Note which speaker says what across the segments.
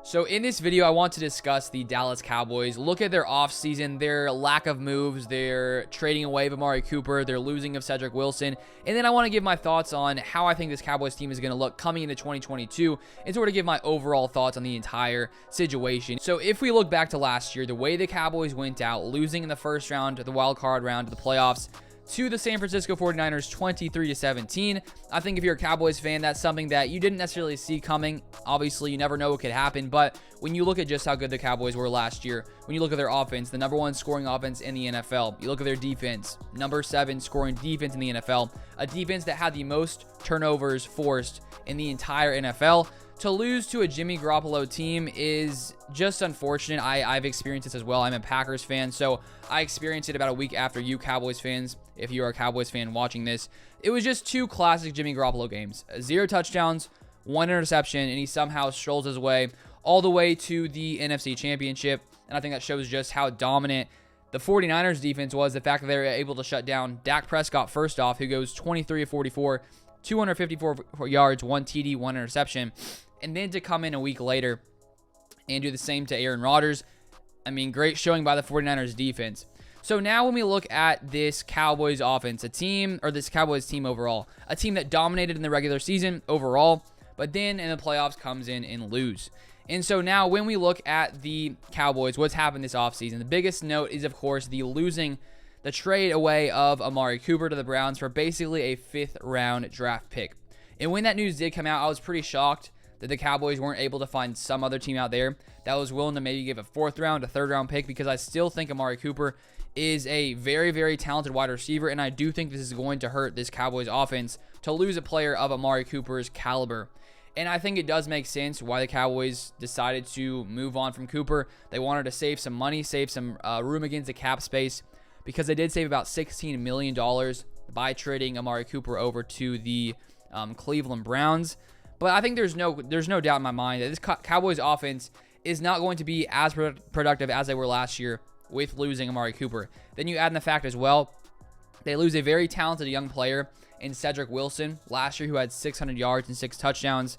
Speaker 1: So in this video, I want to discuss the Dallas Cowboys, look at their offseason, their lack of moves, their trading away of Amari Cooper, their losing of Cedric Wilson, and then I want to give my thoughts on how I think this Cowboys team is going to look coming into 2022 and sort of give my overall thoughts on the entire situation. So if we look back to last year, the way the Cowboys went out, losing in the first round, the wild card round of the playoffs, to the San Francisco 49ers 23-17. I think if you're a Cowboys fan, that's something that you didn't necessarily see coming. Obviously, you never know what could happen, but when you look at just how good the Cowboys were last year, when you look at their offense, the number 1 scoring offense in the NFL, you look at their defense, number 7 scoring defense in the NFL, a defense that had the most turnovers forced in the entire NFL. To lose to a Jimmy Garoppolo team is just unfortunate. I've experienced this as well. I'm a Packers fan, so I experienced it about a week after you Cowboys fans. If you are a Cowboys fan watching this, it was just 2 classic Jimmy Garoppolo games. 0 touchdowns, 1 interception, and he somehow strolls his way all the way to the NFC Championship. And I think that shows just how dominant the 49ers defense was. The fact that they were able to shut down Dak Prescott first off, who goes 23 of 44, 254 yards, 1 TD, 1 interception. And then to come in a week later and do the same to Aaron Rodgers. I mean, great showing by the 49ers defense. So now when we look at this Cowboys offense, this Cowboys team overall, a team that dominated in the regular season overall, but then in the playoffs comes in and lose. And so now when we look at the Cowboys, what's happened this offseason, the biggest note is, of course, the trade away of Amari Cooper to the Browns for basically a 5th round draft pick. And when that news did come out, I was pretty shocked that the Cowboys weren't able to find some other team out there that was willing to maybe give a 4th round, a 3rd round pick, because I still think Amari Cooper is a very, very talented wide receiver, and I do think this is going to hurt this Cowboys offense to lose a player of Amari Cooper's caliber. And I think it does make sense why the Cowboys decided to move on from Cooper. They wanted to save some money, save some room against the cap space, because they did save about $16 million by trading Amari Cooper over to the Cleveland Browns. But I think there's no doubt in my mind that this Cowboys offense is not going to be as productive as they were last year with losing Amari Cooper. Then you add in the fact as well, they lose a very talented young player in Cedric Wilson last year, who had 600 yards and 6 touchdowns.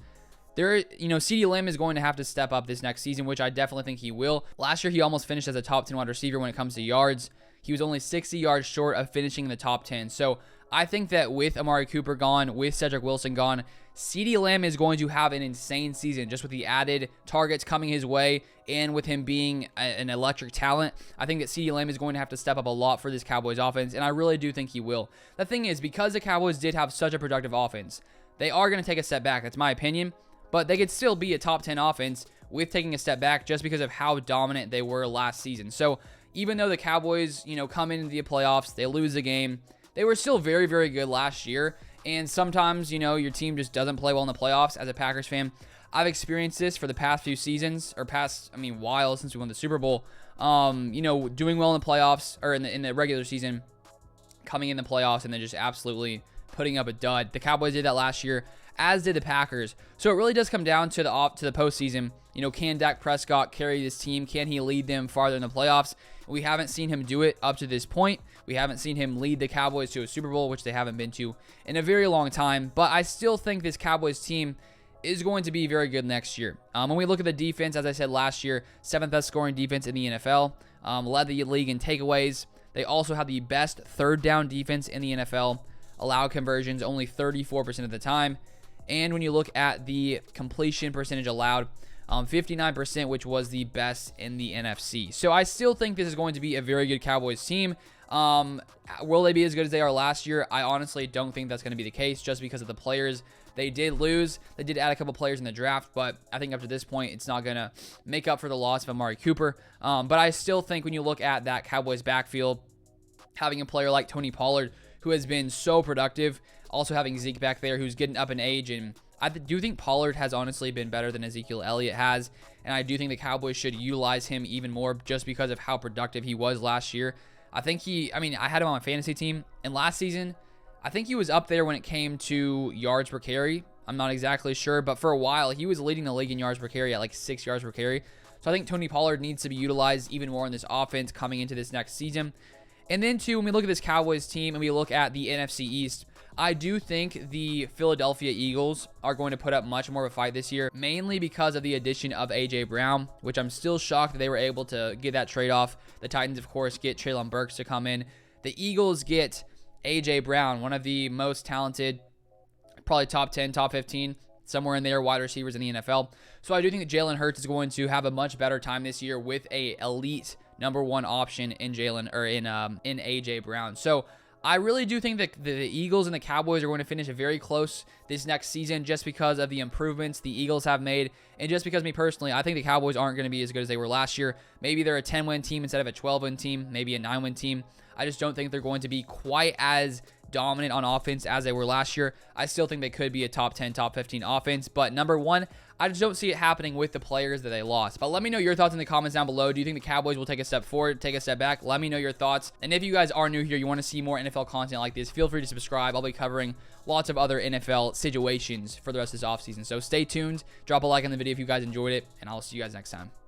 Speaker 1: CeeDee Lamb is going to have to step up this next season, which I definitely think he will. Last year, he almost finished as a top 10 wide receiver when it comes to yards. He was only 60 yards short of finishing in the top 10. So I think that with Amari Cooper gone, with Cedric Wilson gone, CeeDee Lamb is going to have an insane season just with the added targets coming his way and with him being an electric talent. I think that CeeDee Lamb is going to have to step up a lot for this Cowboys offense, and I really do think he will. The thing is, because the Cowboys did have such a productive offense, they are going to take a step back. That's my opinion, but they could still be a top 10 offense with taking a step back just because of how dominant they were last season. So even though the Cowboys, come into the playoffs, they lose the game, they were still very, very good last year. And sometimes, your team just doesn't play well in the playoffs. As a Packers fan, I've experienced this for the past few seasons, or while since we won the Super Bowl. Doing well in the playoffs, or in the regular season, coming in the playoffs, and then just absolutely putting up a dud. The Cowboys did that last year, as did the Packers. So it really does come down to the postseason. Can Dak Prescott carry this team? Can he lead them farther in the playoffs? We haven't seen him do it up to this point. We haven't seen him lead the Cowboys to a Super Bowl, which they haven't been to in a very long time. But I still think this Cowboys team is going to be very good next year. When we look at the defense, as I said last year, 7th best scoring defense in the NFL, led the league in takeaways. They also have the best 3rd down defense in the NFL, allowed conversions only 34% of the time. And when you look at the completion percentage allowed, 59%, which was the best in the NFC. So I still think this is going to be a very good Cowboys team. Will they be as good as they are last year? I honestly don't think that's going to be the case just because of the players they did lose. They did add a couple players in the draft, but I think up to this point, it's not going to make up for the loss of Amari Cooper. But I still think when you look at that Cowboys backfield, having a player like Tony Pollard, who has been so productive, also having Zeke back there, who's getting up in age, and I do think Pollard has honestly been better than Ezekiel Elliott has, and I do think the Cowboys should utilize him even more just because of how productive he was last year. I had him on my fantasy team, and last season, I think he was up there when it came to yards per carry. I'm not exactly sure, but for a while, he was leading the league in yards per carry at like 6 yards per carry. So I think Tony Pollard needs to be utilized even more in this offense coming into this next season. And then, too, when we look at this Cowboys team and we look at the NFC East, I do think the Philadelphia Eagles are going to put up much more of a fight this year, mainly because of the addition of A.J. Brown, which I'm still shocked that they were able to get that trade off. The Titans, of course, get Treylon Burks to come in. The Eagles get A.J. Brown, one of the most talented, probably top 10, top 15, somewhere in there, wide receivers in the NFL. So I do think that Jalen Hurts is going to have a much better time this year with a elite number one option in in A.J. Brown. So I really do think that the Eagles and the Cowboys are going to finish very close this next season just because of the improvements the Eagles have made, and just because me personally, I think the Cowboys aren't going to be as good as they were last year. Maybe they're a 10-win team instead of a 12-win team, maybe a 9-win team. I just don't think they're going to be quite as dominant on offense as they were last year. I still think they could be a top 10, top 15 offense, but number one, I just don't see it happening with the players that they lost. But let me know your thoughts in the comments down below. Do you think the Cowboys will take a step forward, take a step back? Let me know your thoughts. And if you guys are new here, you want to see more NFL content like this, feel free to subscribe. I'll be covering lots of other NFL situations for the rest of this offseason. So stay tuned, drop a like on the video if you guys enjoyed it, and I'll see you guys next time.